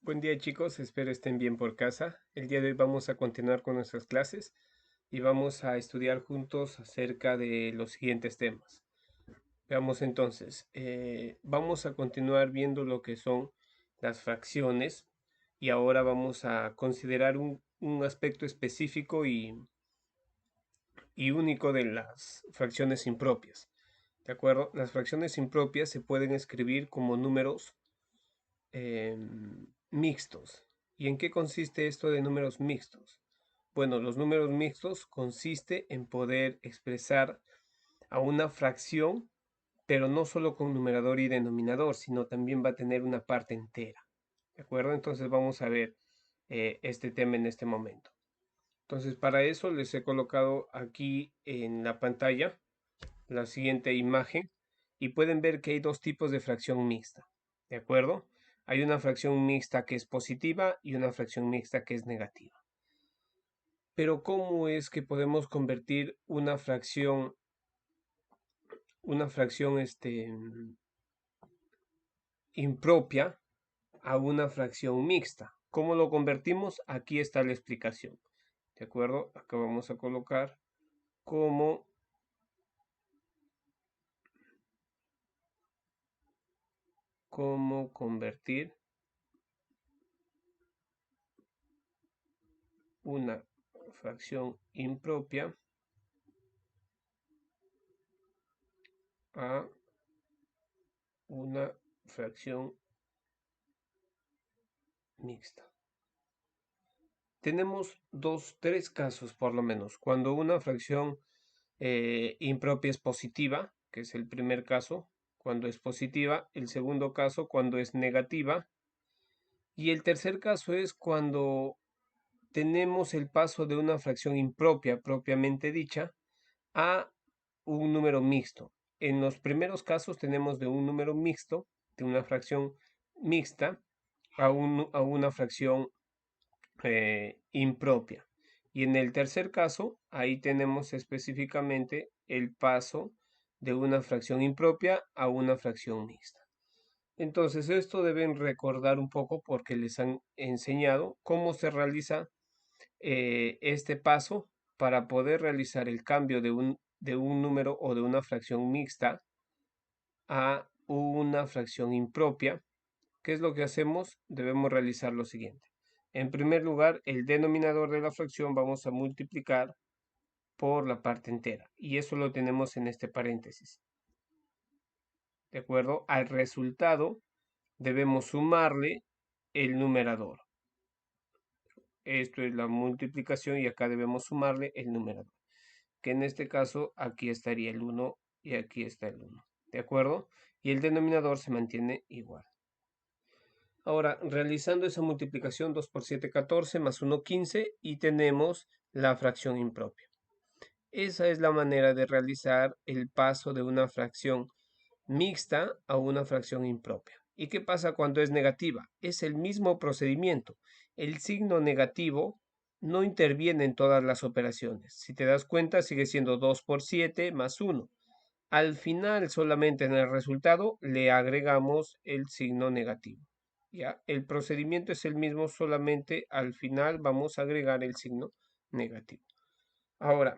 Buen día chicos, espero estén bien por casa. El día de hoy vamos a continuar con nuestras clases y vamos a estudiar juntos acerca de los siguientes temas. Veamos entonces, vamos a continuar viendo lo que son las fracciones y ahora vamos a considerar un aspecto específico y único de las fracciones impropias. ¿De acuerdo? Las fracciones impropias se pueden escribir como números mixtos. ¿Y en qué consiste esto de números mixtos? Bueno, los números mixtos consiste en poder expresar a una fracción, pero no solo con numerador y denominador, sino también va a tener una parte entera. ¿De acuerdo? Entonces vamos a ver este tema en este momento. Entonces para eso les he colocado aquí en la pantalla la siguiente imagen y pueden ver que hay dos tipos de fracción mixta. ¿De acuerdo? Hay una fracción mixta que es positiva y una fracción mixta que es negativa. Pero ¿cómo es que podemos convertir una fracción impropia a una fracción mixta? ¿Cómo lo convertimos? Aquí está la explicación. ¿De acuerdo? Acá vamos a colocar cómo convertir una fracción impropia a una fracción mixta. Tenemos tres casos por lo menos. Cuando una fracción impropia es positiva, que es el primer caso, cuando es positiva, el segundo caso cuando es negativa, y el tercer caso es cuando tenemos el paso de una fracción impropia propiamente dicha a un número mixto. En los primeros casos tenemos de un número mixto, de una fracción mixta, a una fracción impropia. Y en el tercer caso, ahí tenemos específicamente el paso de una fracción impropia a una fracción mixta. Entonces, esto deben recordar un poco porque les han enseñado cómo se realiza este paso para poder realizar el cambio de un número o de una fracción mixta a una fracción impropia. ¿Qué es lo que hacemos? Debemos realizar lo siguiente. En primer lugar, el denominador de la fracción vamos a multiplicar por la parte entera. Y eso lo tenemos en este paréntesis. ¿De acuerdo? Al resultado debemos sumarle el numerador. Esto es la multiplicación y acá debemos sumarle el numerador. Que en este caso aquí estaría el 1 y aquí está el 1. ¿De acuerdo? Y el denominador se mantiene igual. Ahora, realizando esa multiplicación, 2 por 7, 14, más 1, 15, y tenemos la fracción impropia. Esa es la manera de realizar el paso de una fracción mixta a una fracción impropia. ¿Y qué pasa cuando es negativa? Es el mismo procedimiento. El signo negativo no interviene en todas las operaciones. Si te das cuenta, sigue siendo 2 por 7 más 1. Al final, solamente en el resultado, le agregamos el signo negativo. ¿Ya? El procedimiento es el mismo, solamente al final vamos a agregar el signo negativo. Ahora,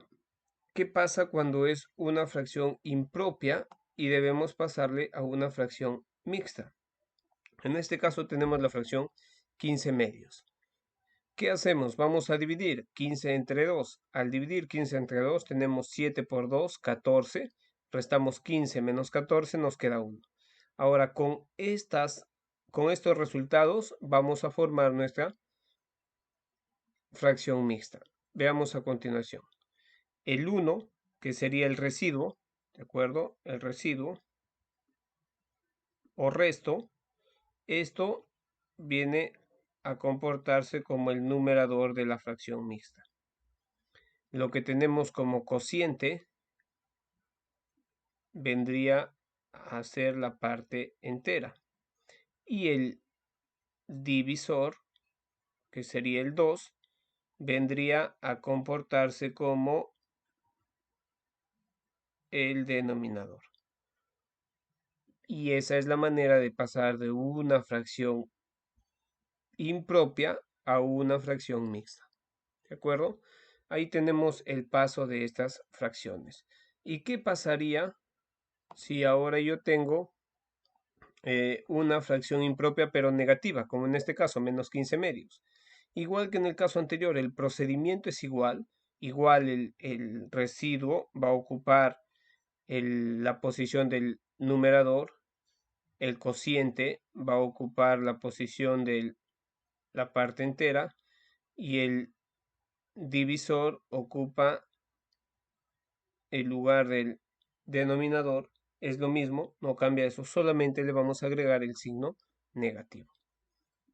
¿qué pasa cuando es una fracción impropia y debemos pasarle a una fracción mixta? En este caso tenemos la fracción 15 medios. ¿Qué hacemos? Vamos a dividir 15 entre 2. Al dividir 15 entre 2 tenemos 7 por 2, 14. Restamos 15 menos 14, nos queda 1. Ahora con estos resultados vamos a formar nuestra fracción mixta. Veamos a continuación. El 1, que sería el residuo, ¿de acuerdo? El residuo o resto, esto viene a comportarse como el numerador de la fracción mixta. Lo que tenemos como cociente vendría a ser la parte entera. Y el divisor, que sería el 2, vendría a comportarse como el denominador. Y esa es la manera de pasar de una fracción impropia a una fracción mixta. ¿De acuerdo? Ahí tenemos el paso de estas fracciones. ¿Y qué pasaría si ahora yo tengo una fracción impropia pero negativa, como en este caso, menos 15 medios? Igual que en el caso anterior, el procedimiento es igual. Igual el residuo va a ocupar la posición del numerador, el cociente va a ocupar la posición de la parte entera y el divisor ocupa el lugar del denominador. Es lo mismo, no cambia eso, solamente le vamos a agregar el signo negativo.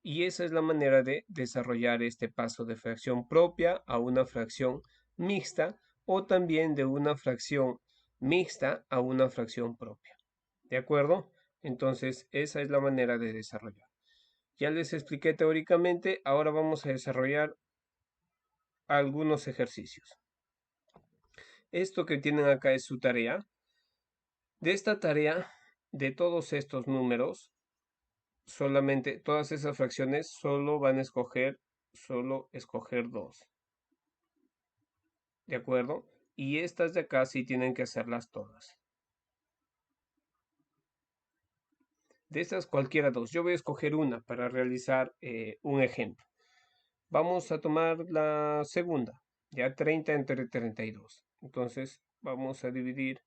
Y esa es la manera de desarrollar este paso de fracción propia a una fracción mixta, o también de una fracción mixta a una fracción propia. ¿De acuerdo? Entonces, esa es la manera de desarrollar. Ya les expliqué teóricamente, ahora vamos a desarrollar algunos ejercicios. Esto que tienen acá es su tarea. De esta tarea, de todos estos números, solamente todas esas fracciones solo van a escoger, dos. ¿De acuerdo? Y estas de acá sí tienen que hacerlas todas. De estas cualquiera dos. Yo voy a escoger una para realizar un ejemplo. Vamos a tomar la segunda, ya 30 entre 32. Entonces vamos a dividir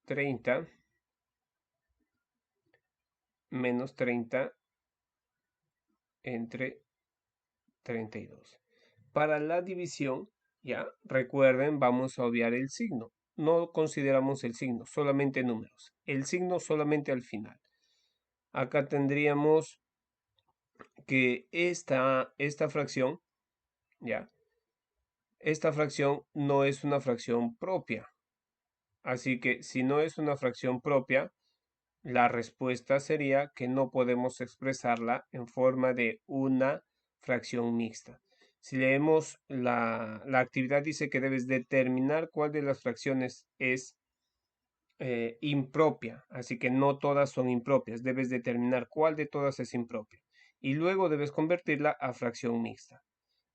30 menos 30 entre 32. Para la división, ya recuerden, vamos a obviar el signo. No consideramos el signo, solamente números. El signo solamente al final. Acá tendríamos que esta fracción, ya, esta fracción no es una fracción propia. Así que si no es una fracción propia, la respuesta sería que no podemos expresarla en forma de una fracción mixta. Si leemos la actividad, dice que debes determinar cuál de las fracciones es impropia, así que no todas son impropias, debes determinar cuál de todas es impropia y luego debes convertirla a fracción mixta.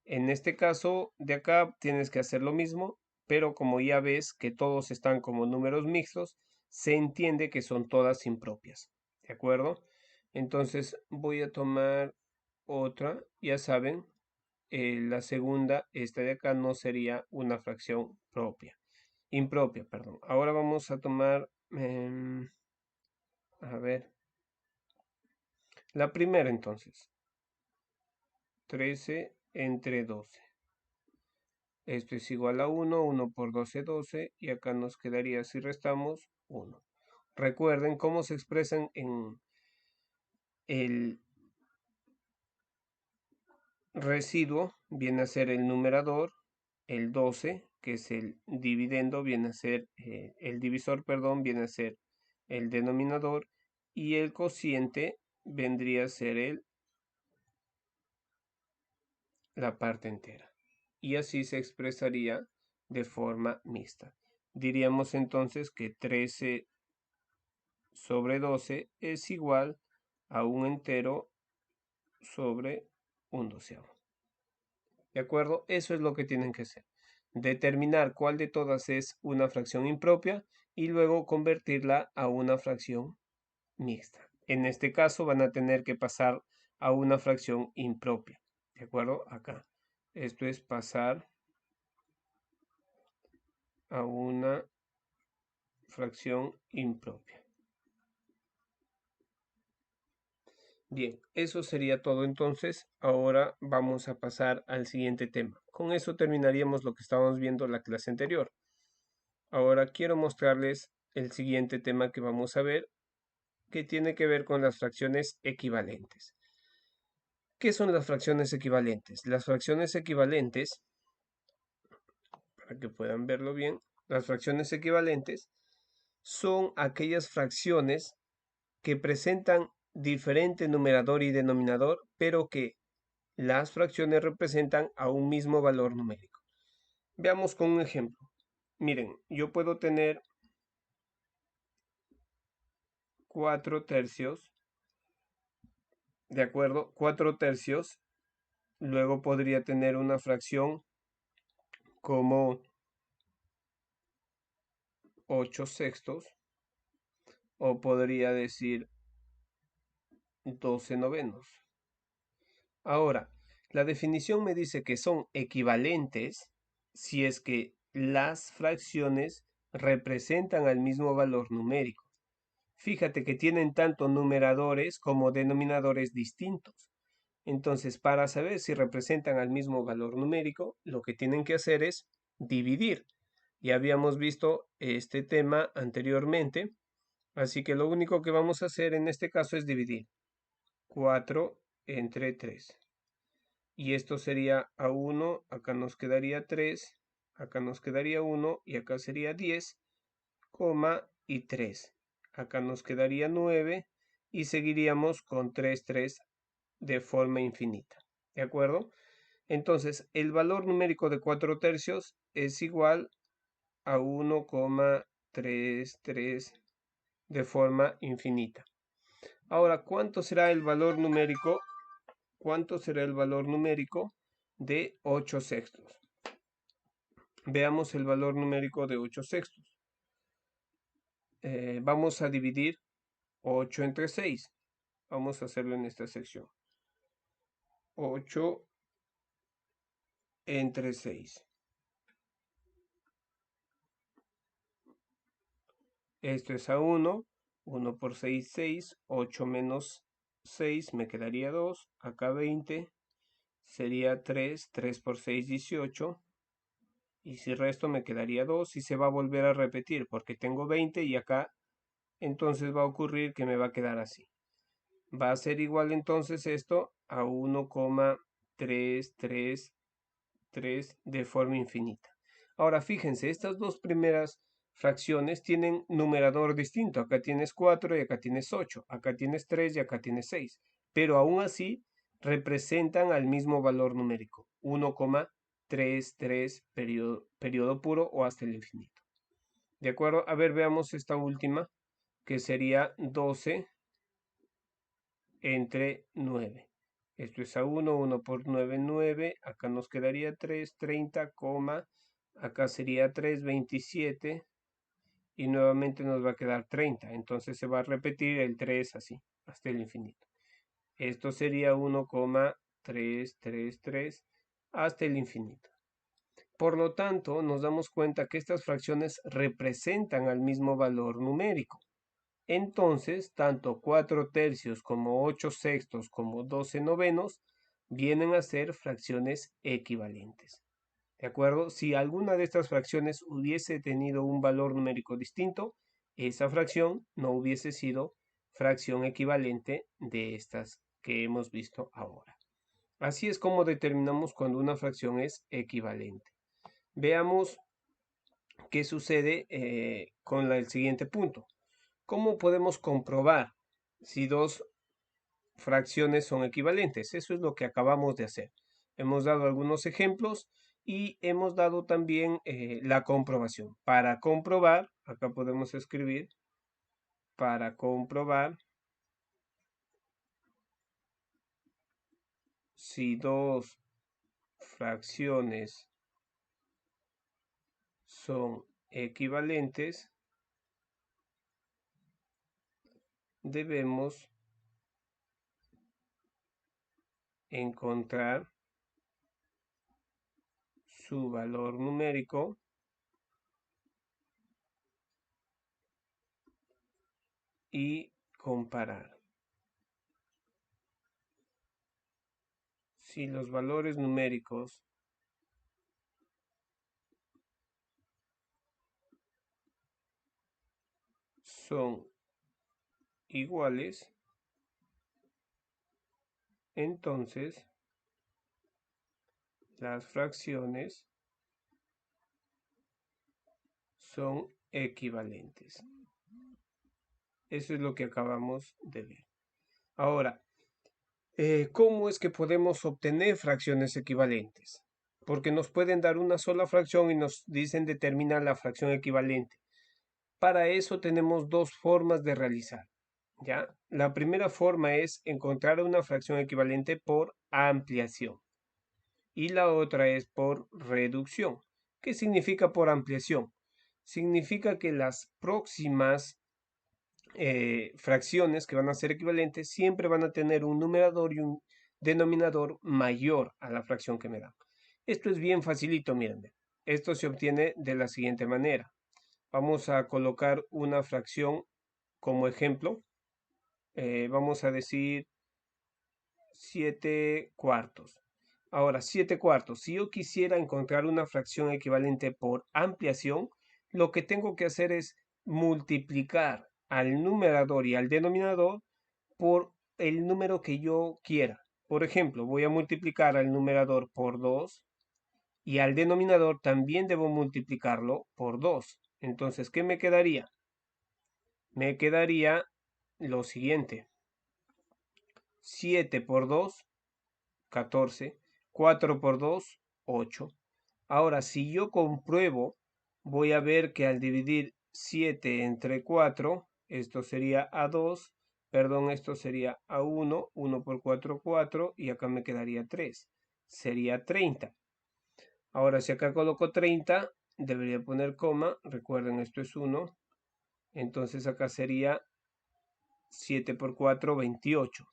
En este caso de acá tienes que hacer lo mismo, pero como ya ves que todos están como números mixtos, se entiende que son todas impropias. ¿De acuerdo? Entonces voy a tomar otra, ya saben, la segunda, esta de acá no sería una fracción impropia, perdón. Ahora vamos a tomar, a ver, la primera entonces, 13 entre 12. Esto es igual a 1, 1 por 12, 12, y acá nos quedaría, si restamos, 1. Recuerden cómo se expresan en el residuo, viene a ser el numerador, el 12, que es el dividendo, viene a ser, el divisor, perdón, viene a ser el denominador, y el cociente vendría a ser la parte entera. Y así se expresaría de forma mixta. Diríamos entonces que 13 sobre 12 es igual a un entero sobre un doceavo. ¿De acuerdo? Eso es lo que tienen que hacer. Determinar cuál de todas es una fracción impropia y luego convertirla a una fracción mixta. En este caso van a tener que pasar a una fracción impropia. ¿De acuerdo? Acá. Esto es pasar a una fracción impropia. Bien, eso sería todo entonces. Ahora vamos a pasar al siguiente tema. Con eso terminaríamos lo que estábamos viendo en la clase anterior. Ahora quiero mostrarles el siguiente tema que vamos a ver, que tiene que ver con las fracciones equivalentes. ¿Qué son las fracciones equivalentes? Las fracciones equivalentes, para que puedan verlo bien, las fracciones equivalentes son aquellas fracciones que presentan diferente numerador y denominador, pero que las fracciones representan a un mismo valor numérico. Veamos con un ejemplo. Miren, yo puedo tener 4 tercios ¿De acuerdo? 4 tercios. Luego podría tener una fracción como 8 sextos. O podría decir 12 novenos. Ahora, la definición me dice que son equivalentes si es que las fracciones representan al mismo valor numérico. Fíjate que tienen tanto numeradores como denominadores distintos. Entonces, para saber si representan al mismo valor numérico, lo que tienen que hacer es dividir. Ya habíamos visto este tema anteriormente, así que lo único que vamos a hacer en este caso es dividir 4 entre 3. Y esto sería a 1, acá nos quedaría 3, acá nos quedaría 1 y acá sería 10, y 3. Acá nos quedaría 9 y seguiríamos con 3, 3 de forma infinita. ¿De acuerdo? Entonces, el valor numérico de 4 tercios es igual a 1,33 de forma infinita. Ahora, ¿cuánto será el valor numérico? ¿Cuánto será el valor numérico de 8 sextos? Veamos el valor numérico de 8 sextos. Vamos a dividir 8 entre 6. Vamos a hacerlo en esta sección. 8 entre 6. Esto es a 1. 1 por 6, 6. 8 menos 6 me quedaría 2. Acá 20. Sería 3. 3 por 6, 18. Y si resto me quedaría 2 y se va a volver a repetir porque tengo 20 y acá entonces va a ocurrir que me va a quedar así. Va a ser igual entonces esto a 1,333 de forma infinita. Ahora fíjense, estas dos primeras fracciones tienen numerador distinto. Acá tienes 4 y acá tienes 8. Acá tienes 3 y acá tienes 6. Pero aún así representan al mismo valor numérico. 1,33 periodo puro o hasta el infinito. ¿De acuerdo? A ver, veamos esta última, que sería 12 entre 9. Esto es a 1, 1 por 9, 9. Acá nos quedaría 3, 30, acá sería 3, 27. Y nuevamente nos va a quedar 30. Entonces se va a repetir el 3 así, hasta el infinito. Esto sería 1,333 hasta el infinito. Por lo tanto, nos damos cuenta que estas fracciones representan al mismo valor numérico. Entonces, tanto 4 tercios como 8 sextos como 12 novenos vienen a ser fracciones equivalentes. ¿De acuerdo? Si alguna de estas fracciones hubiese tenido un valor numérico distinto, esa fracción no hubiese sido fracción equivalente de estas que hemos visto ahora. Así es como determinamos cuando una fracción es equivalente. Veamos qué sucede con el siguiente punto. ¿Cómo podemos comprobar si dos fracciones son equivalentes? Eso es lo que acabamos de hacer. Hemos dado algunos ejemplos y hemos dado también la comprobación. Para comprobar, acá podemos escribir, para comprobar si dos fracciones son equivalentes, debemos encontrar su valor numérico y comparar. Si los valores numéricos son iguales, entonces las fracciones son equivalentes. Eso es lo que acabamos de ver. Ahora, ¿cómo es que podemos obtener fracciones equivalentes? Porque nos pueden dar una sola fracción y nos dicen determinar la fracción equivalente. Para eso tenemos dos formas de realizar, ¿ya? La primera forma es encontrar una fracción equivalente por ampliación y la otra es por reducción. ¿Qué significa por ampliación? Significa que las próximas fracciones que van a ser equivalentes siempre van a tener un numerador y un denominador mayor a la fracción que me dan. Esto es bien facilito, miren. Esto se obtiene de la siguiente manera. Vamos a colocar una fracción como ejemplo. Vamos a decir 7 cuartos. Ahora, 7 cuartos. Si yo quisiera encontrar una fracción equivalente por ampliación, lo que tengo que hacer es multiplicar al numerador y al denominador por el número que yo quiera. Por ejemplo, voy a multiplicar al numerador por 2 y al denominador también debo multiplicarlo por 2. Entonces, ¿qué me quedaría? Me quedaría lo siguiente. 7 por 2, 14. 4 por 2, 8. Ahora, si yo compruebo, voy a ver que al dividir 7 entre 4, esto sería a 2, perdón, esto sería a 1, 1 por 4, 4, y acá me quedaría 3. Sería 30. Ahora, si acá coloco 30, debería poner coma, recuerden, esto es 1, entonces acá sería 7 por 4, 28.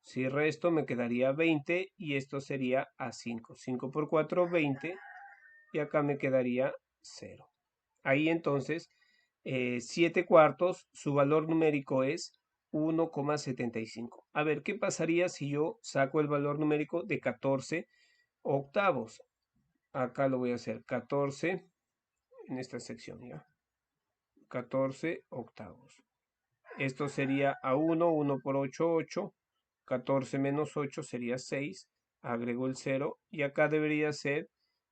Si resto me quedaría 20 y esto sería a 5. 5 por 4, 20 y acá me quedaría 0. Ahí entonces 7 cuartos, su valor numérico es 1,75. A ver, ¿qué pasaría si yo saco el valor numérico de 14 octavos? Acá lo voy a hacer 14 en esta sección, ¿ya? 14 octavos. Esto sería a 1, 1 por 8, 8. 14 menos 8 sería 6. Agrego el 0 y acá debería ser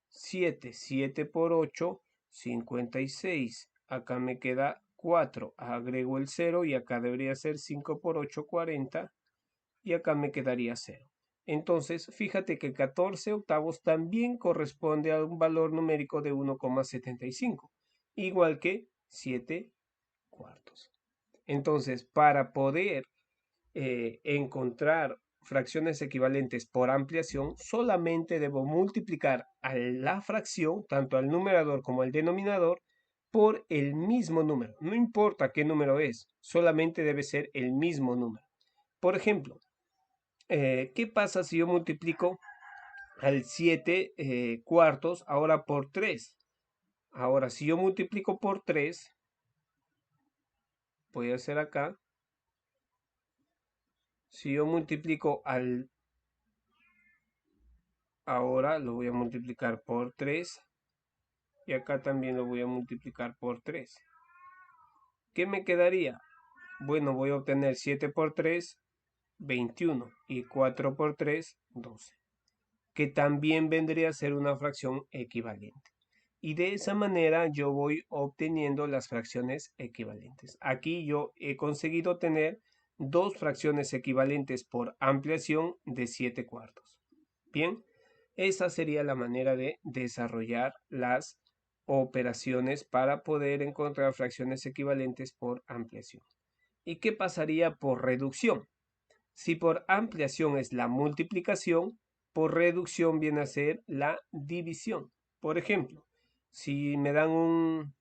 7. 7 por 8, 56. Acá me queda 4. Agrego el 0 y acá debería ser 5 por 8, 40. Y acá me quedaría 0. Entonces, fíjate que 14 octavos también corresponde a un valor numérico de 1,75, igual que 7 cuartos. Entonces, para poder encontrar fracciones equivalentes por ampliación, solamente debo multiplicar a la fracción, tanto al numerador como al denominador, por el mismo número. No importa qué número es, solamente debe ser el mismo número. Por ejemplo, ¿qué pasa si yo multiplico al 7 cuartos ahora por 3? Ahora, si yo multiplico por 3, voy a hacer acá, si yo multiplico al... Ahora lo voy a multiplicar por 3 y acá también lo voy a multiplicar por 3. ¿Qué me quedaría? Bueno, voy a obtener 7 por 3, 21 y 4 por 3, 12, que también vendría a ser una fracción equivalente. Y de esa manera yo voy obteniendo las fracciones equivalentes. Aquí yo he conseguido tener dos fracciones equivalentes por ampliación de 7 cuartos. Bien, esa sería la manera de desarrollar las operaciones para poder encontrar fracciones equivalentes por ampliación. ¿Y qué pasaría por reducción? Si por ampliación es la multiplicación, por reducción viene a ser la división. Por ejemplo, si me dan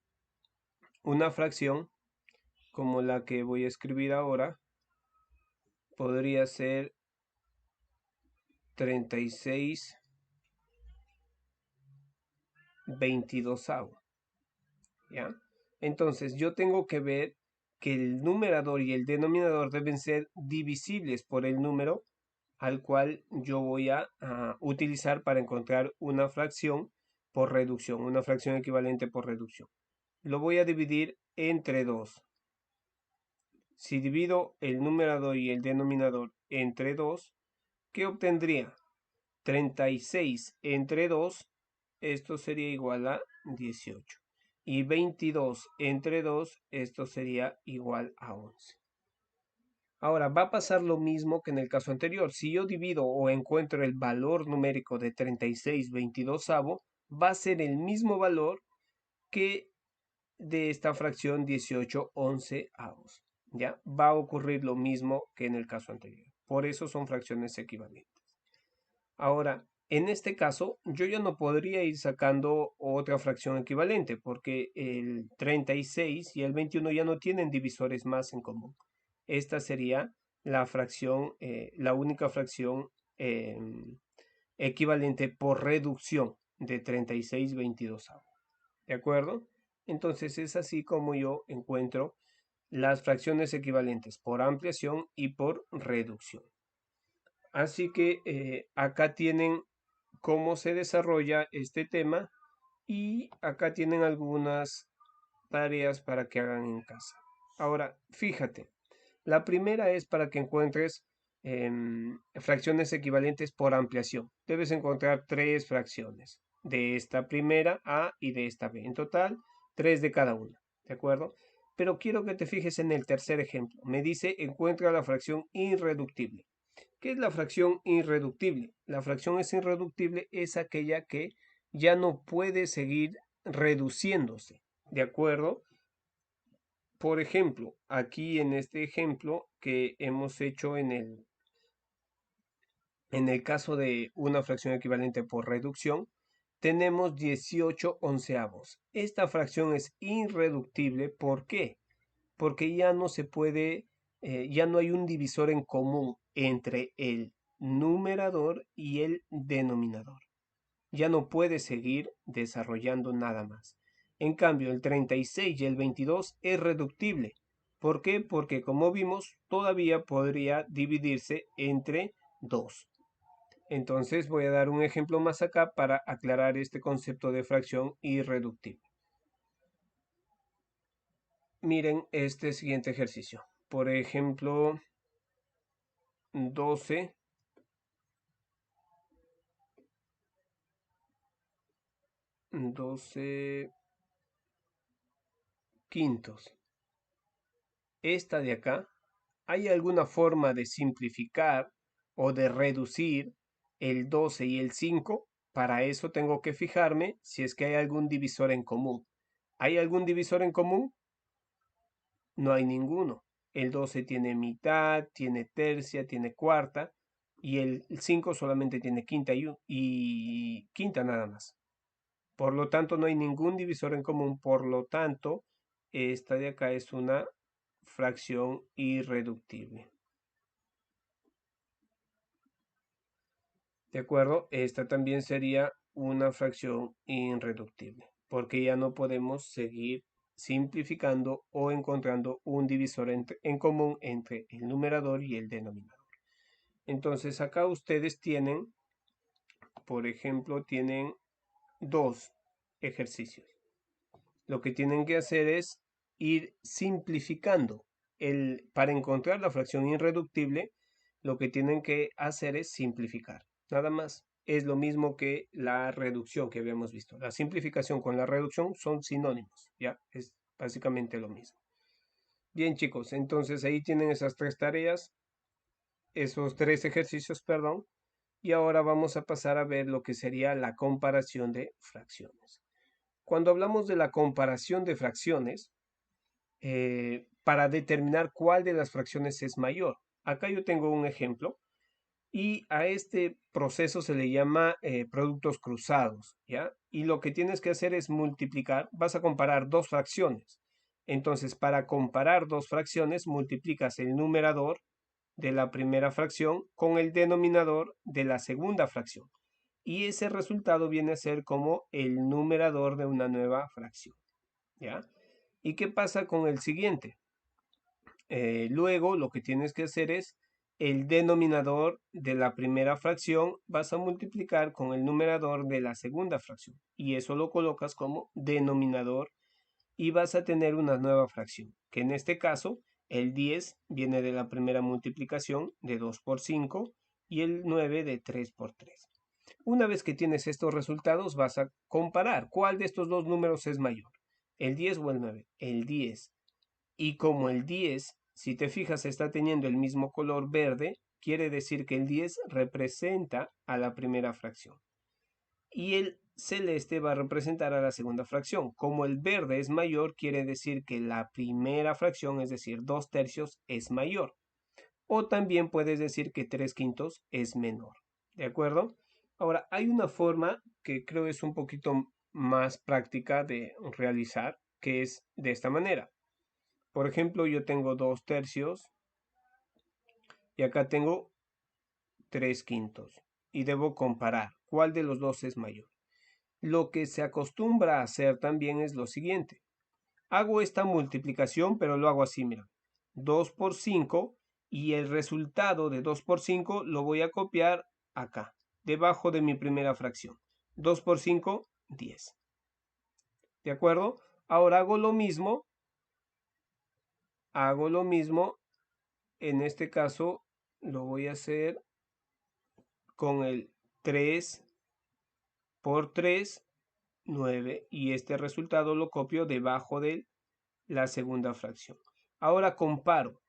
una fracción como la que voy a escribir ahora, podría ser 36 22avo. ¿Ya? Entonces yo tengo que ver que el numerador y el denominador deben ser divisibles por el número al cual yo voy a utilizar para encontrar una fracción por reducción, una fracción equivalente por reducción. Lo voy a dividir entre 2. Si divido el numerador y el denominador entre 2, ¿qué obtendría? 36 entre 2, esto sería igual a 18. Y 22 entre 2, esto sería igual a 11. Ahora, va a pasar lo mismo que en el caso anterior. Si yo divido o encuentro el valor numérico de 36 22avo, va a ser el mismo valor que de esta fracción 18 11avos. ¿ya? Va a ocurrir lo mismo que en el caso anterior. Por eso son fracciones equivalentes. Ahora, en este caso, yo ya no podría ir sacando otra fracción equivalente porque el 36 y el 21 ya no tienen divisores más en común. Esta sería la fracción, la única fracción equivalente por reducción de 36/22. ¿De acuerdo? Entonces es así como yo encuentro las fracciones equivalentes por ampliación y por reducción. Así que acá tienen cómo se desarrolla este tema y acá tienen algunas tareas para que hagan en casa. Ahora, fíjate, la primera es para que encuentres fracciones equivalentes por ampliación. Debes encontrar tres fracciones de esta primera A y de esta B. En total, tres de cada una. ¿De acuerdo? Pero quiero que te fijes en el tercer ejemplo. Me dice, encuentra la fracción irreductible. ¿Qué es la fracción irreductible? La fracción irreductible es aquella que ya no puede seguir reduciéndose. ¿De acuerdo? Por ejemplo, aquí en este ejemplo que hemos hecho en el caso de una fracción equivalente por reducción, tenemos 18 onceavos. Esta fracción es irreductible. ¿Por qué? Porque ya no se puede, ya no hay un divisor en común entre el numerador y el denominador. Ya no puede seguir desarrollando nada más. En cambio, el 36 y el 22 es reductible. ¿Por qué? Porque como vimos, todavía podría dividirse entre 2. Entonces voy a dar un ejemplo más acá para aclarar este concepto de fracción irreductible. Miren este siguiente ejercicio. Por ejemplo, 12 quintos. Esta de acá, ¿hay alguna forma de simplificar o de reducir el 12 y el 5? Para eso tengo que fijarme si es que hay algún divisor en común. ¿Hay algún divisor en común? No hay ninguno. El 12 tiene mitad, tiene tercia, tiene cuarta, y el 5 solamente tiene quinta y quinta nada más. Por lo tanto, no hay ningún divisor en común. Por lo tanto, esta de acá es una fracción irreductible. ¿De acuerdo? Esta también sería una fracción irreductible, porque ya no podemos seguir simplificando o encontrando un divisor en común entre el numerador y el denominador. Entonces acá ustedes tienen, por ejemplo, tienen dos ejercicios. Lo que tienen que hacer es ir simplificando. Para encontrar la fracción irreductible, lo que tienen que hacer es simplificar. Nada más. Es lo mismo que la reducción que habíamos visto. La simplificación con la reducción son sinónimos. Ya, es básicamente lo mismo. Bien, chicos, entonces ahí tienen esas tres tareas, esos tres ejercicios, perdón. Y ahora vamos a pasar a ver lo que sería la comparación de fracciones. Cuando hablamos de la comparación de fracciones, para determinar cuál de las fracciones es mayor. Acá yo tengo un ejemplo y a este proceso se le llama productos cruzados, ¿ya? Y lo que tienes que hacer es multiplicar, vas a comparar dos fracciones. Entonces, para comparar dos fracciones, multiplicas el numerador de la primera fracción con el denominador de la segunda fracción. Y ese resultado viene a ser como el numerador de una nueva fracción, ¿ya? ¿Y qué pasa con el siguiente? Luego lo que tienes que hacer es el denominador de la primera fracción vas a multiplicar con el numerador de la segunda fracción y eso lo colocas como denominador y vas a tener una nueva fracción, que en este caso el 10 viene de la primera multiplicación de 2 por 5 y el 9 de 3 por 3. Una vez que tienes estos resultados vas a comparar cuál de estos dos números es mayor, el 10 o el 9, el 10. Y como el 10, si te fijas, está teniendo el mismo color verde, quiere decir que el 10 representa a la primera fracción. Y el celeste va a representar a la segunda fracción. Como el verde es mayor, quiere decir que la primera fracción, es decir, 2/3, es mayor. O también puedes decir que 3/5 es menor. ¿De acuerdo? Ahora, hay una forma que creo es un poquito más práctica de realizar, que es de esta manera. Por ejemplo, yo tengo 2/3 y acá tengo 3/5 y debo comparar cuál de los dos es mayor. Lo que se acostumbra a hacer también es lo siguiente. Hago esta multiplicación, pero lo hago así, mira. 2 por 5 y el resultado de 2 por 5 lo voy a copiar acá, debajo de mi primera fracción. 2 por 5, 10. ¿De acuerdo? Ahora hago lo mismo, en este caso lo voy a hacer con el 3 por 3, 9, y este resultado lo copio debajo de la segunda fracción. Ahora comparo.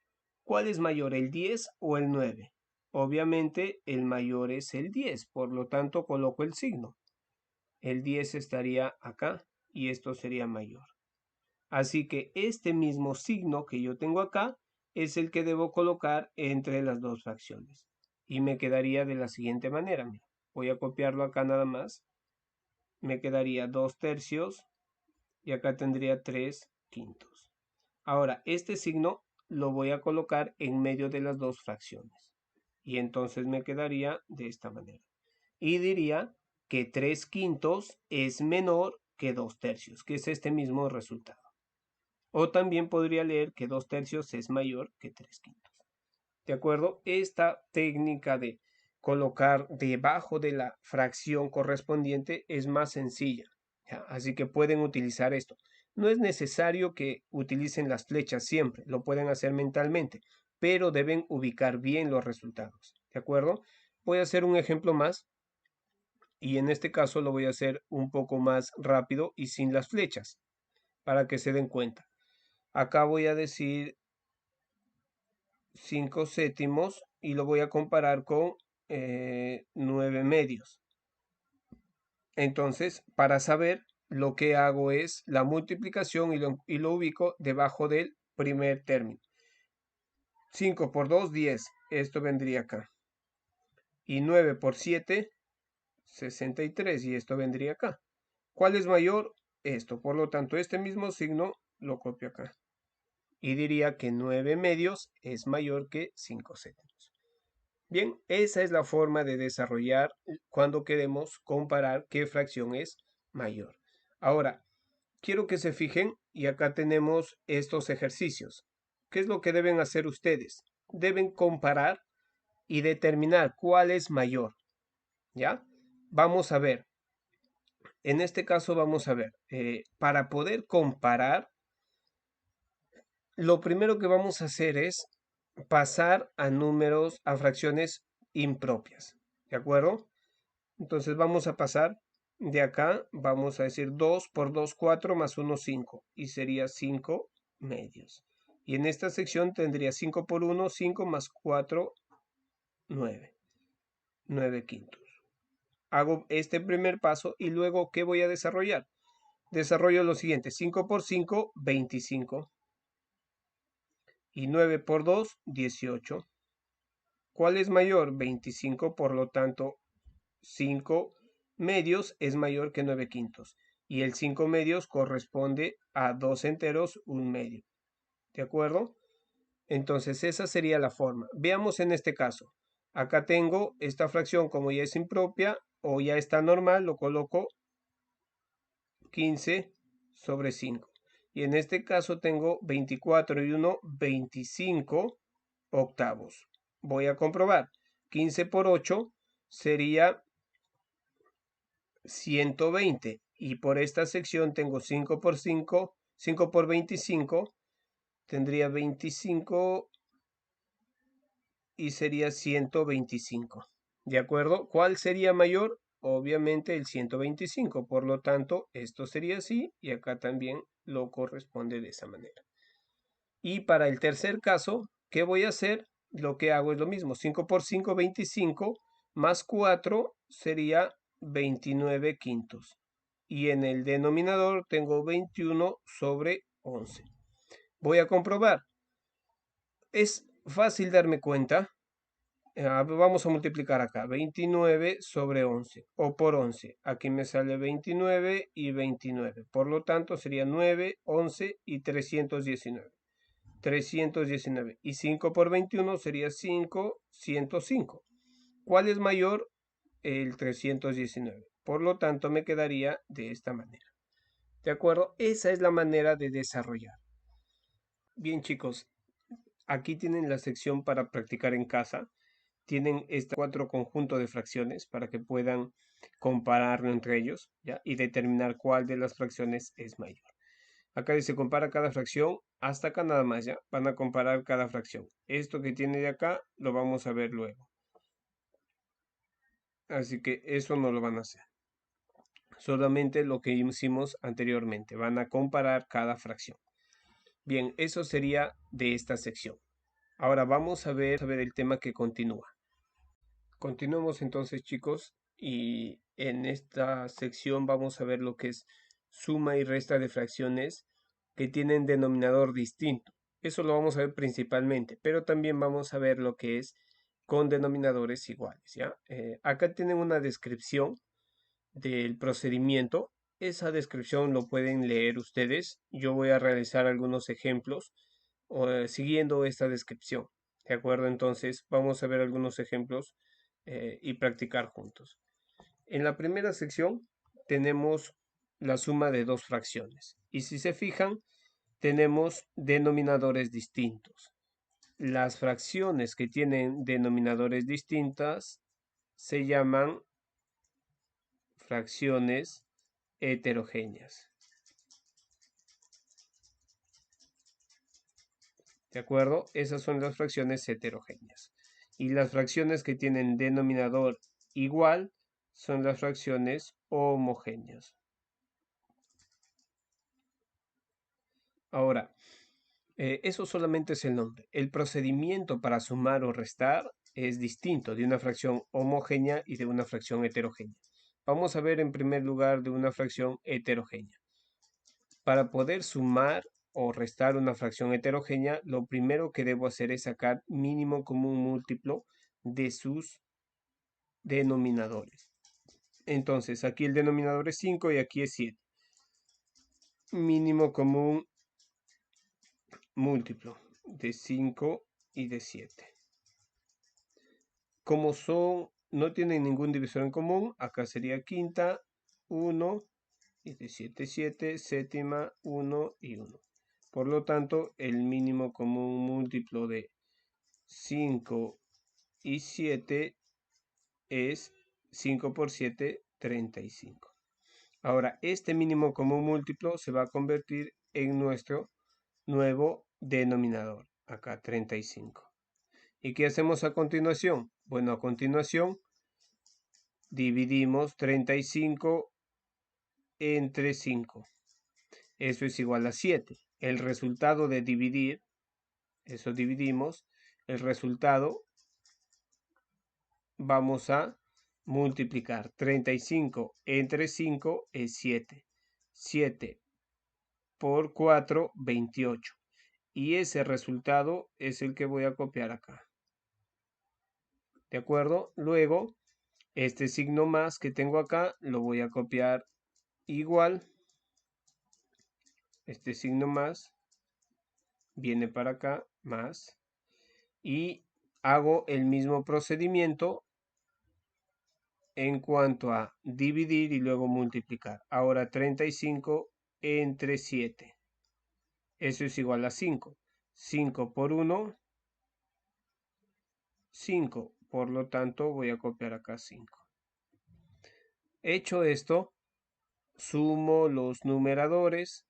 ¿Cuál es mayor, el 10 o el 9? Obviamente el mayor es el 10, por lo tanto coloco el signo. El 10 estaría acá y esto sería mayor. Así que este mismo signo que yo tengo acá es el que debo colocar entre las dos fracciones. Y me quedaría de la siguiente manera. Mira, voy a copiarlo acá nada más. Me quedaría 2/3 y acá tendría 3/5. Ahora, este signo lo voy a colocar en medio de las dos fracciones. Y entonces me quedaría de esta manera. Y diría que 3/5 es menor que 2/3, que es este mismo resultado. O también podría leer que 2/3 es mayor que 3/5. ¿De acuerdo? Esta técnica de colocar debajo de la fracción correspondiente es más sencilla. ¿Ya? Así que pueden utilizar esto. No es necesario que utilicen las flechas siempre, lo pueden hacer mentalmente, pero deben ubicar bien los resultados. ¿De acuerdo? Voy a hacer un ejemplo más y en este caso lo voy a hacer un poco más rápido y sin las flechas para que se den cuenta. Acá voy a decir 5/7 y lo voy a comparar con 9/2. Entonces, para saber, lo que hago es la multiplicación y lo ubico debajo del primer término. 5 por 2, 10. Esto vendría acá. Y 9 por 7, 63. Y esto vendría acá. ¿Cuál es mayor? Esto. Por lo tanto, este mismo signo lo copio acá. Y diría que 9/2 es mayor que 5/7. Bien, esa es la forma de desarrollar cuando queremos comparar qué fracción es mayor. Ahora, quiero que se fijen y acá tenemos estos ejercicios. ¿Qué es lo que deben hacer ustedes? Deben comparar y determinar cuál es mayor. ¿Ya? Vamos a ver. En este caso vamos a ver. Para poder comparar, lo primero que vamos a hacer es pasar a números, a fracciones impropias. ¿De acuerdo? Entonces vamos a pasar de acá, vamos a decir 2 por 2, 4 más 1, 5. Y sería 5/2. Y en esta sección tendría 5 por 1, 5 más 4, 9. 9/5. Hago este primer paso y luego, ¿qué voy a desarrollar? Desarrollo lo siguiente. 5 por 5, 25. Y 9 por 2, 18. ¿Cuál es mayor? 25, por lo tanto, 5/2 es mayor que 9/5. Y el 5/2 corresponde a 2 enteros, 1/2. ¿De acuerdo? Entonces esa sería la forma. Veamos en este caso. Acá tengo esta fracción, como ya es impropia o ya está normal, lo coloco 15/5. Y en este caso tengo 24 y 1, 25 octavos. Voy a comprobar. 15 por 8 sería 120. Y por esta sección tengo 5 por 5, 5 por 25, tendría 25 y sería 125. ¿De acuerdo? ¿Cuál sería mayor? Obviamente el 125. Por lo tanto, esto sería así y acá también lo corresponde de esa manera. Y para el tercer caso, ¿qué voy a hacer? Lo que hago es lo mismo. 5 por 5, 25, más 4 sería 29 quintos. Y en el denominador tengo 21 sobre 11. Voy a comprobar. Es fácil darme cuenta. Vamos a multiplicar acá. 29 sobre 11 o por 11. Aquí me sale 29 y 29. Por lo tanto sería 9, 11 y 319. 319. Y 5 por 21 sería 5, 105. ¿Cuál es mayor? El 319. Por lo tanto me quedaría de esta manera. ¿De acuerdo? Esa es la manera de desarrollar. Bien, chicos, aquí tienen la sección para practicar en casa. Tienen estos 4 conjuntos de fracciones para que puedan compararlo entre ellos, ¿ya? Y determinar cuál de las fracciones es mayor. Acá dice compara cada fracción, hasta acá nada más, ¿ya? Van a comparar cada fracción. Esto que tiene de acá lo vamos a ver luego. Así que eso no lo van a hacer. Solamente lo que hicimos anteriormente. Van a comparar cada fracción. Bien, eso sería de esta sección. Ahora vamos a ver el tema que continúa. Continuamos entonces, chicos, y en esta sección vamos a ver lo que es suma y resta de fracciones que tienen denominador distinto. Eso lo vamos a ver principalmente, pero también vamos a ver lo que es con denominadores iguales, ¿ya? Acá tienen una descripción del procedimiento. Esa descripción lo pueden leer ustedes. Yo voy a realizar algunos ejemplos siguiendo esta descripción. ¿De acuerdo? Entonces vamos a ver algunos ejemplos y practicar juntos. En la primera sección tenemos la suma de dos fracciones. Y si se fijan, tenemos denominadores distintos. Las fracciones que tienen denominadores distintas se llaman fracciones heterogéneas. ¿De acuerdo? Esas son las fracciones heterogéneas. Y las fracciones que tienen denominador igual son las fracciones homogéneas. Ahora, eso solamente es el nombre. El procedimiento para sumar o restar es distinto de una fracción homogénea y de una fracción heterogénea. Vamos a ver en primer lugar de una fracción heterogénea. Para poder sumar o restar una fracción heterogénea, lo primero que debo hacer es sacar mínimo común múltiplo de sus denominadores. Entonces, aquí el denominador es 5 y aquí es 7. Mínimo común múltiplo de 5 y de 7. Como no tienen ningún divisor en común, acá sería quinta, 1 y de 7, 7, séptima, 1 y 1. Por lo tanto, el mínimo común múltiplo de 5 y 7 es 5 por 7, 35. Ahora, este mínimo común múltiplo se va a convertir en nuestro nuevo denominador. Acá 35. ¿Y qué hacemos a continuación? Bueno, a continuación dividimos 35 entre 5. Eso es igual a 7. El resultado de dividir, eso dividimos, el resultado vamos a multiplicar. 35 entre 5 es 7. 7 por 4, 28. Y ese resultado es el que voy a copiar acá. ¿De acuerdo? Luego, este signo más que tengo acá lo voy a copiar igual. Este signo más viene para acá, más. Y hago el mismo procedimiento en cuanto a dividir y luego multiplicar. Ahora 35 entre 7. Eso es igual a 5. 5 por 1, 5. Por lo tanto, voy a copiar acá 5. Hecho esto, sumo los numeradores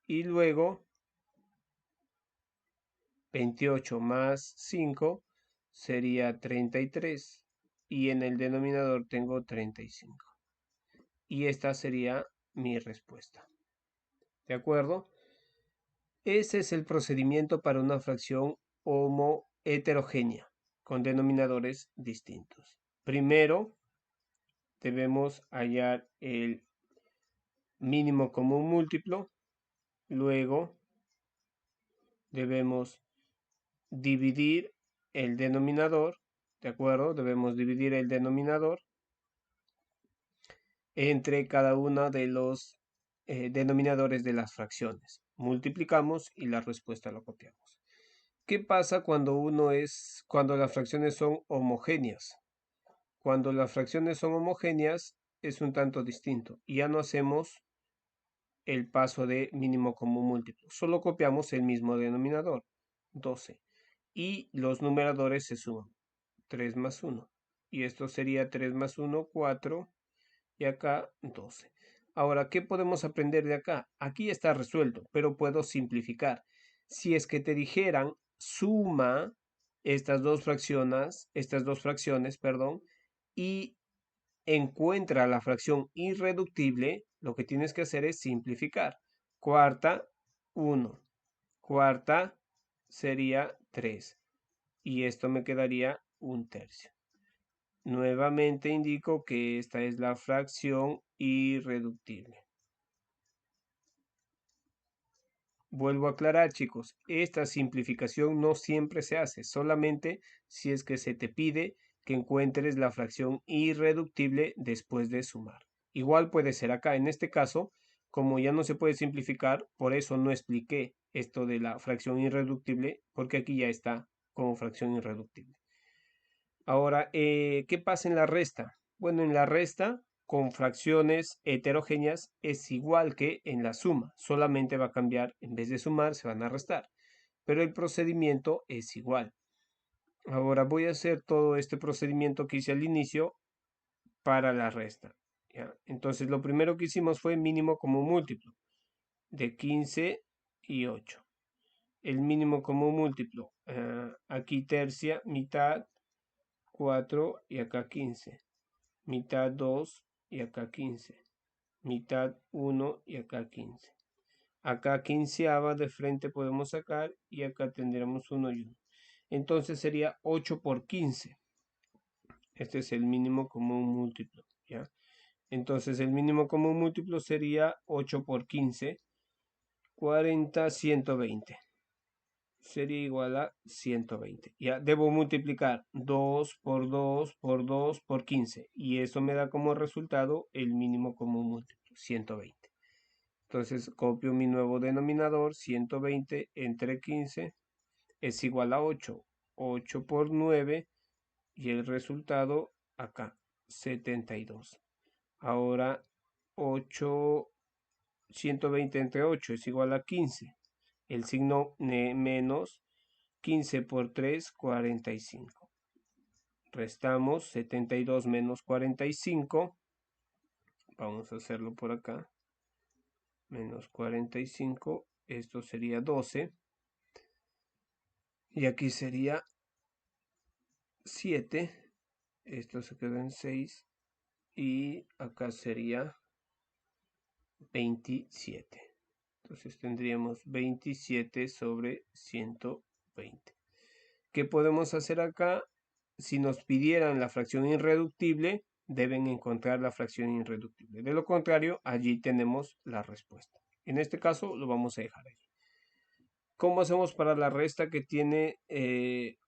y luego 28 más 5 sería 33. Y en el denominador tengo 35. Y esta sería mi respuesta. ¿De acuerdo? Ese es el procedimiento para una fracción heterogénea con denominadores distintos. Primero, debemos hallar el mínimo común múltiplo, luego debemos dividir el denominador, ¿de acuerdo? Debemos dividir el denominador entre cada uno de los denominadores de las fracciones. Multiplicamos y la respuesta la copiamos. ¿Qué pasa cuando las fracciones son homogéneas? Cuando las fracciones son homogéneas es un tanto distinto. Ya no hacemos el paso de mínimo común múltiplo. Solo copiamos el mismo denominador, 12. Y los numeradores se suman. 3 más 1. Y esto sería 3 más 1, 4. Y acá 12. Ahora, ¿qué podemos aprender de acá? Aquí está resuelto, pero puedo simplificar. Si es que te dijeran suma estas dos fracciones, perdón, y encuentra la fracción irreductible, lo que tienes que hacer es simplificar. Cuarta, 1. Cuarta sería 3. Y esto me quedaría 1/3. Nuevamente indico que esta es la fracción irreductible. Vuelvo a aclarar, chicos, esta simplificación no siempre se hace, solamente si es que se te pide que encuentres la fracción irreductible después de sumar. Igual puede ser acá, en este caso, como ya no se puede simplificar, por eso no expliqué esto de la fracción irreductible, porque aquí ya está como fracción irreductible. Ahora, ¿qué pasa en la resta? Bueno, en la resta, con fracciones heterogéneas, es igual que en la suma. Solamente va a cambiar, en vez de sumar, se van a restar. Pero el procedimiento es igual. Ahora voy a hacer todo este procedimiento que hice al inicio para la resta. ¿Ya? Entonces, lo primero que hicimos fue mínimo común múltiplo de 15 y 8. El mínimo común múltiplo. Aquí tercia, mitad, 4 y acá 15. Mitad 2 y acá 15. Mitad 1 y acá 15. Acá quinceava de frente podemos sacar y acá tendremos 1 y 1. Entonces sería 8 por 15. Este es el mínimo común múltiplo, ¿ya? Entonces el mínimo común múltiplo sería 8 por 15, 40, 120. Sería igual a 120. Ya debo multiplicar 2 por 2 por 2 por 15. Y eso me da como resultado el mínimo común múltiplo, 120. Entonces copio mi nuevo denominador, 120 entre 15 es igual a 8. 8 por 9 y el resultado acá, 72. Ahora 8, 120 entre 8 es igual a 15. El signo menos 15 por 3, 45. Restamos 72 menos 45. Vamos a hacerlo por acá. Menos 45. Esto sería 12. Y aquí sería 7. Esto se quedó en 6. Y acá sería 27. Entonces tendríamos 27 sobre 120. ¿Qué podemos hacer acá? Si nos pidieran la fracción irreductible, deben encontrar la fracción irreductible. De lo contrario, allí tenemos la respuesta. En este caso, lo vamos a dejar ahí. ¿Cómo hacemos para la resta que tiene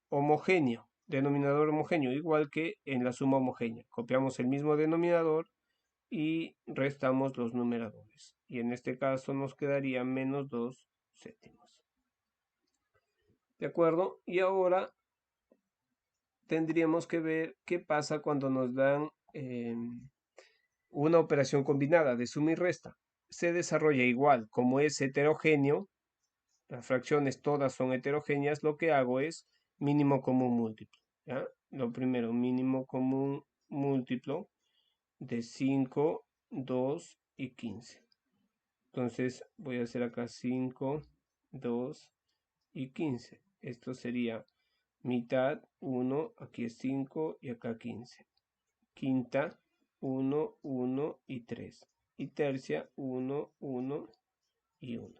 homogéneo, denominador homogéneo? Igual que en la suma homogénea. Copiamos el mismo denominador y restamos los numeradores. Y en este caso nos quedaría menos 2 séptimos. ¿De acuerdo? Y ahora tendríamos que ver qué pasa cuando nos dan una operación combinada de suma y resta. Se desarrolla igual, como es heterogéneo, las fracciones todas son heterogéneas, lo que hago es mínimo común múltiplo. ¿Ya? Lo primero, mínimo común múltiplo de 5, 2 y 15. Entonces voy a hacer acá 5, 2 y 15. Esto sería mitad 1, aquí es 5 y acá 15. Quinta 1, 1 y 3. Y tercia 1, 1 y 1.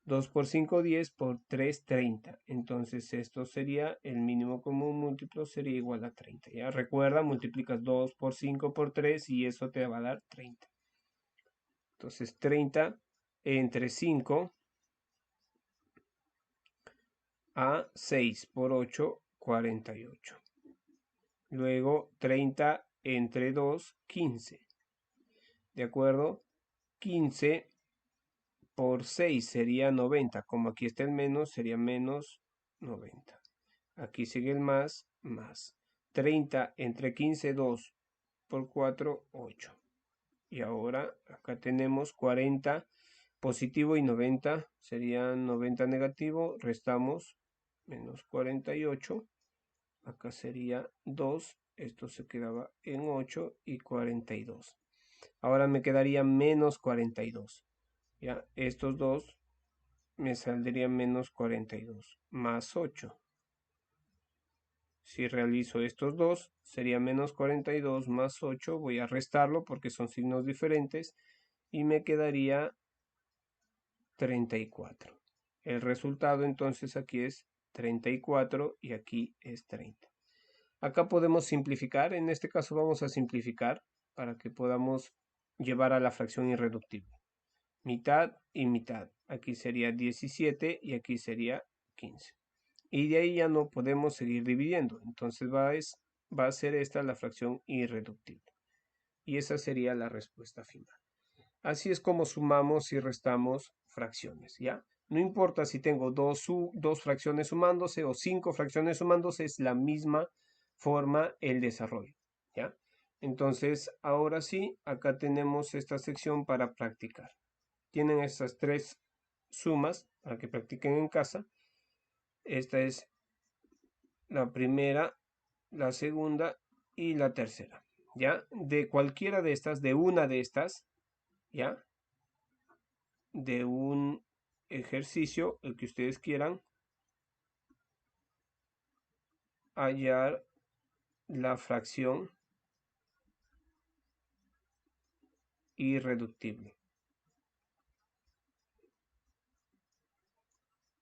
2 por 5, 10, por 3, 30. Entonces esto sería, el mínimo común múltiplo sería igual a 30. Ya recuerda, multiplicas 2 por 5 por 3 y eso te va a dar 30. Entonces 30 entre 5 a 6 por 8, 48. Luego 30 entre 2, 15. ¿De acuerdo? 15 por 6 sería 90. Como aquí está el menos, sería menos 90. Aquí sigue el más. 30 entre 15, 2 por 4, 8. Y ahora acá tenemos 40 positivo y 90. Serían 90 negativo. Restamos menos 48. Acá sería 2. Esto se quedaba en 8 y 42. Ahora me quedaría menos 42. Ya, estos dos me saldrían menos 42 más 8. Si realizo estos dos, sería menos 42 más 8. Voy a restarlo porque son signos diferentes y me quedaría 34. El resultado entonces aquí es 34 y aquí es 30. Acá podemos simplificar. En este caso vamos a simplificar para que podamos llevar a la fracción irreductible. Mitad y mitad. Aquí sería 17 y aquí sería 15. Y de ahí ya no podemos seguir dividiendo. Entonces va a ser esta la fracción irreductible. Y esa sería la respuesta final. Así es como sumamos y restamos fracciones, ¿ya? No importa si tengo dos fracciones sumándose o 5 fracciones sumándose, es la misma forma el desarrollo, ¿ya? Entonces, ahora sí, acá tenemos esta sección para practicar. Tienen estas 3 sumas para que practiquen en casa. Esta es la primera, la segunda y la tercera, ¿ya? De cualquiera de estas, de una de estas, ¿ya? De un ejercicio, el que ustedes quieran, hallar la fracción irreductible.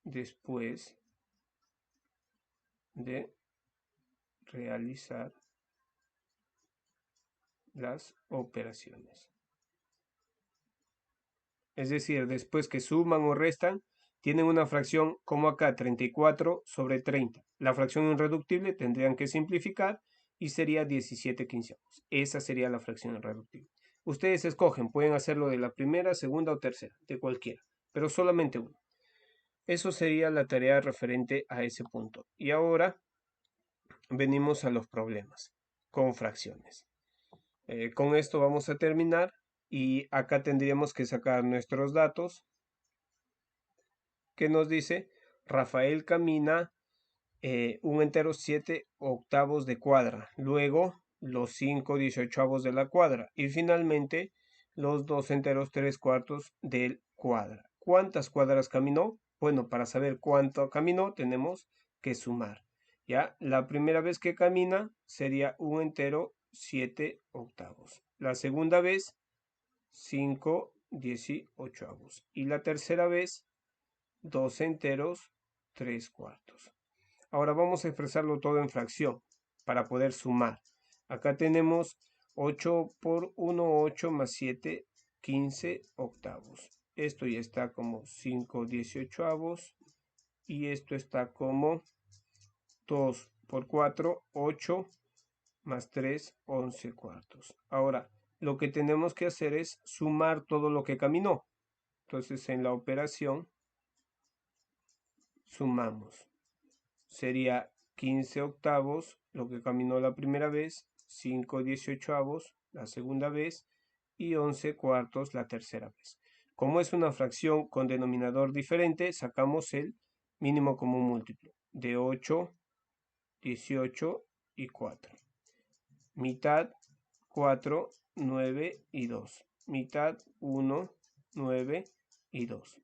Después de realizar las operaciones. Es decir, después que suman o restan, tienen una fracción como acá, 34 sobre 30. La fracción irreductible tendrían que simplificar y sería 17 quinceavos. Esa sería la fracción irreductible. Ustedes escogen, pueden hacerlo de la primera, segunda o tercera, de cualquiera, pero solamente uno. Eso sería la tarea referente a ese punto. Y ahora venimos a los problemas con fracciones. Con esto vamos a terminar y acá tendríamos que sacar nuestros datos que nos dice Rafael camina un entero 7 octavos de cuadra, luego los 5 18avos de la cuadra y finalmente los 2 enteros 3 cuartos del cuadra. ¿Cuántas cuadras caminó? Bueno, para saber cuánto caminó tenemos que sumar. Ya, la primera vez que camina sería un entero 7 octavos. La segunda vez 5 18avos y la tercera vez 2 enteros 3 cuartos. Ahora vamos a expresarlo todo en fracción para poder sumar. Acá tenemos 8 por 1, 8 más 7, 15 octavos. Esto ya está como 5 18avos y esto está como 2 por 4, 8 más 3, 11 cuartos. Ahora, lo que tenemos que hacer es sumar todo lo que caminó. Entonces, en la operación, sumamos. Sería 15 octavos lo que caminó la primera vez, 5 18avos la segunda vez y 11 cuartos la tercera vez. Como es una fracción con denominador diferente, sacamos el mínimo común múltiplo de 8, 18 y 4. Mitad 4, 9 y 2. Mitad 1, 9 y 2.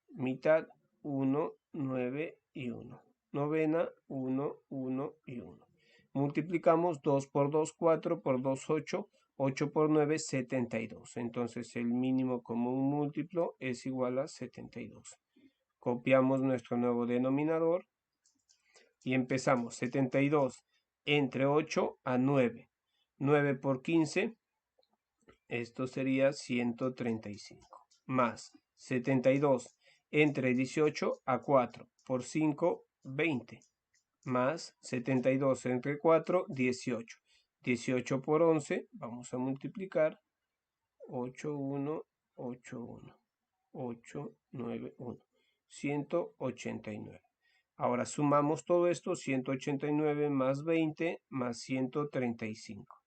Mitad 1, 9 y 1. Novena 1, 1 y 1. Multiplicamos 2 por 2, 4 por 2, 8. 8 por 9, 72. Entonces el mínimo común múltiplo es igual a 72. Copiamos nuestro nuevo denominador y empezamos. 72 entre 8 a 9. 9 por 15, esto sería 135. Más 72 entre 18 a 4 por 5, 20. Más 72 entre 4, 18. 18 por 11, vamos a multiplicar. 8, 1, 8, 1. 8, 9, 1. 189. Ahora sumamos todo esto, 189 más 20 más 135.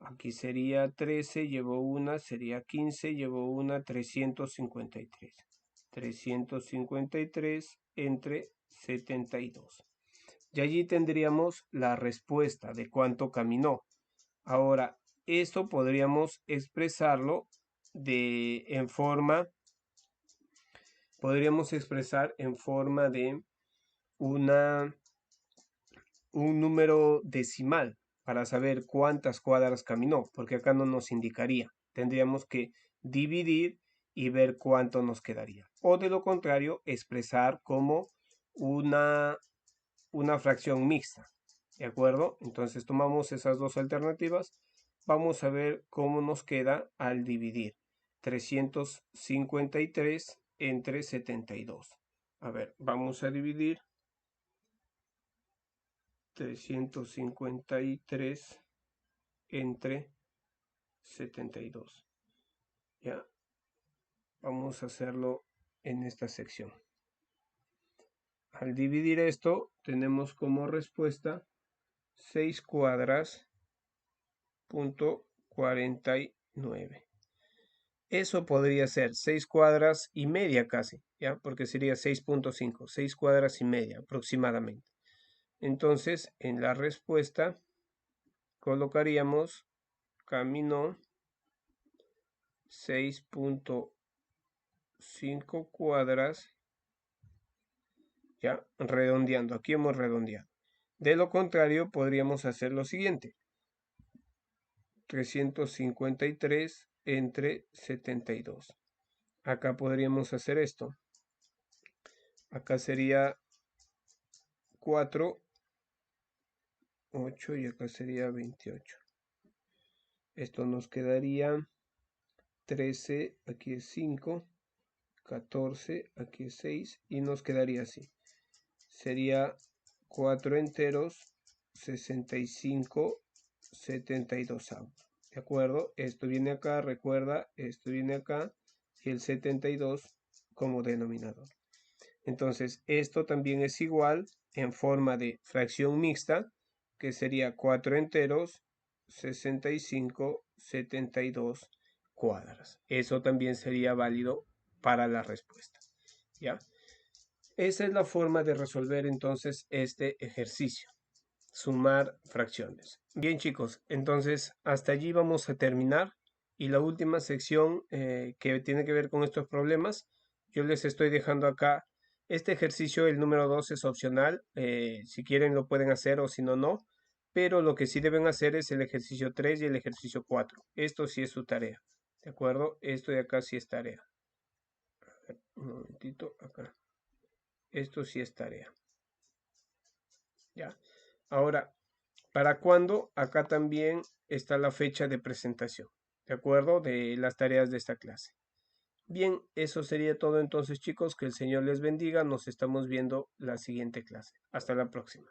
Aquí sería 13, llevo una, sería 15, llevo una, 353. 353 entre 72. Y allí tendríamos la respuesta de cuánto caminó. Ahora, esto podríamos expresarlo podríamos expresar en forma de un número decimal para saber cuántas cuadras caminó, porque acá no nos indicaría. Tendríamos que dividir y ver cuánto nos quedaría. O de lo contrario, expresar como una fracción mixta. ¿De acuerdo? Entonces tomamos esas dos alternativas. Vamos a ver cómo nos queda al dividir. 353 entre 72. A ver, vamos a dividir 353 entre 72. Ya, vamos a hacerlo en esta sección. Al dividir esto, tenemos como respuesta 6 cuadras punto 49. Eso podría ser 6 cuadras y media casi, ¿ya? Porque sería 6.5, 6 cuadras y media aproximadamente. Entonces, en la respuesta colocaríamos caminó 6.5 cuadras, ya redondeando. Aquí hemos redondeado. De lo contrario, podríamos hacer lo siguiente. 353 entre 72. Acá podríamos hacer esto. Acá sería 4, 8 y acá sería 28. Esto nos quedaría 13, aquí es 5, 14, aquí es 6 y nos quedaría así. Sería 4 enteros, 65, 72 avos. ¿De acuerdo? Esto viene acá, recuerda, esto viene acá y el 72 como denominador. Entonces, esto también es igual en forma de fracción mixta, que sería 4 enteros, 65, 72 cuadras. Eso también sería válido para la respuesta. ¿Ya? Esa es la forma de resolver entonces este ejercicio. Sumar fracciones. Bien, chicos, entonces hasta allí vamos a terminar. Y la última sección que tiene que ver con estos problemas, yo les estoy dejando acá este ejercicio. El número 2 es opcional, si quieren lo pueden hacer o si no, no, pero lo que sí deben hacer es el ejercicio 3 y el ejercicio 4. Esto sí es su tarea, ¿de acuerdo? Esto de acá sí es tarea. A ver, un momentito, acá. Esto sí es tarea. Ya. Ahora, ¿para cuándo? Acá también está la fecha de presentación, ¿de acuerdo? De las tareas de esta clase. Bien, eso sería todo entonces, chicos. Que el Señor les bendiga. Nos estamos viendo la siguiente clase. Hasta la próxima.